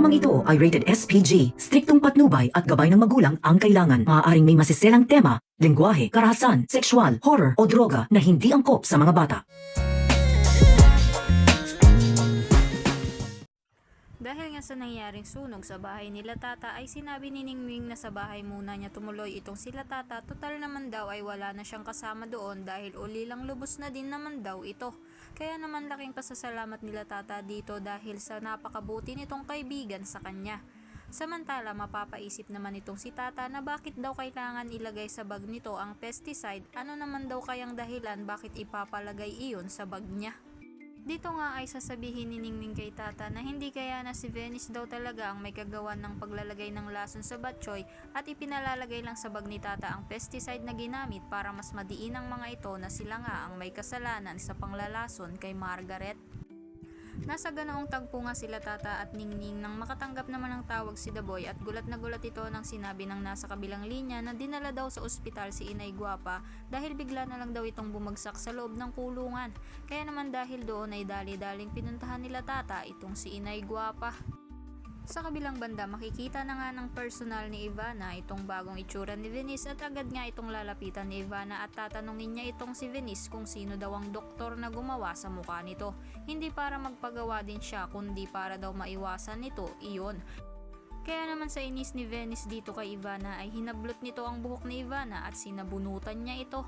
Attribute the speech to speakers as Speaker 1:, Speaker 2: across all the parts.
Speaker 1: Programang ito ay rated SPG, striktong patnubay at gabay ng magulang ang kailangan. Maaaring may masiselang tema, lengguwahe, karahasan, sexual, horror o droga na hindi angkop sa mga bata.
Speaker 2: Dahil nga sa nangyaring sunog sa bahay nila Tata ay sinabi ni Ningning na sa bahay muna niya tumuloy itong sila Tata, total naman daw ay wala na siyang kasama doon dahil ulilang lubos na din naman daw ito. Kaya naman laking pasasalamat nila Tata dito dahil sa napakabuti nitong kaibigan sa kanya. Samantala mapapaisip naman itong si Tata na bakit daw kailangan ilagay sa bag nito ang pesticide, ano naman daw kayang dahilan bakit ipapalagay iyon sa bag niya. Dito nga ay sasabihin ni Ningning kay Tata na hindi kaya na si Venice daw talaga ang may kagawan ng paglalagay ng lason sa batchoy at ipinalalagay lang sa bag ni Tata ang pesticide na ginamit para mas madiin ang mga ito na sila nga ang may kasalanan sa panglalason kay Margaret. Nasa ganoong tagpo nga sila Tata at Ningning nang makatanggap naman ng tawag si The Boy at gulat na gulat ito nang sinabi ng nasa kabilang linya na dinala daw sa ospital si Inay Guapa dahil bigla na lang daw itong bumagsak sa loob ng kulungan. Kaya naman dahil doon ay dali-daling pinuntahan nila Tata itong si Inay Guapa. Sa kabilang banda makikita na nga ng personal ni Ivana itong bagong itsura ni Venice at agad nga itong lalapitan ni Ivana at tatanungin niya itong si Venice kung sino daw ang doktor na gumawa sa mukha nito. Hindi para magpagawa din siya kundi para daw maiwasan nito iyon. Kaya naman sa inis ni Venice dito kay Ivana ay hinablot nito ang buhok ni Ivana at sinabunutan niya ito.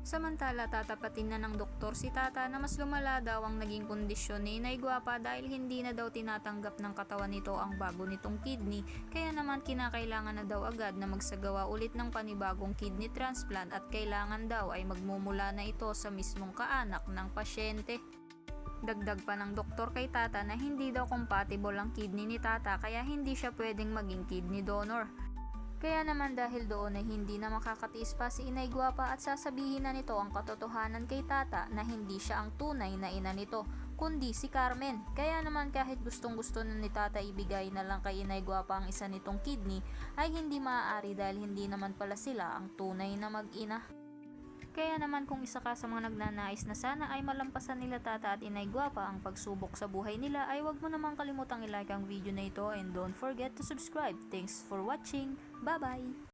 Speaker 2: Samantala tatapatin na ng doktor si Tata na mas lumala daw ang naging kondisyon ni Inay Guapa dahil hindi na daw tinatanggap ng katawan nito ang bago nitong kidney, kaya naman kinakailangan na daw agad na magsagawa ulit ng panibagong kidney transplant at kailangan daw ay magmumula na ito sa mismong kaanak ng pasyente. Dagdag pa ng doktor kay Tata na hindi daw compatible ang kidney ni Tata kaya hindi siya pwedeng maging kidney donor. Kaya naman dahil doon ay hindi na makakatiis pa si Inay Guapa at sasabihin na nito ang katotohanan kay Tata na hindi siya ang tunay na ina nito, kundi si Carmen. Kaya naman kahit gustong gusto na ni Tata ibigay na lang kay Inay Guapa ang isa nitong kidney ay hindi maaari dahil hindi naman pala sila ang tunay na mag-ina. Kaya naman kung isa ka sa mga nagnanais na sana ay malampasan nila Tata at Inay Guapa ang pagsubok sa buhay nila ay wag mo namang kalimutang i-like ang video na ito and don't forget to subscribe. Thanks for watching. Bye bye!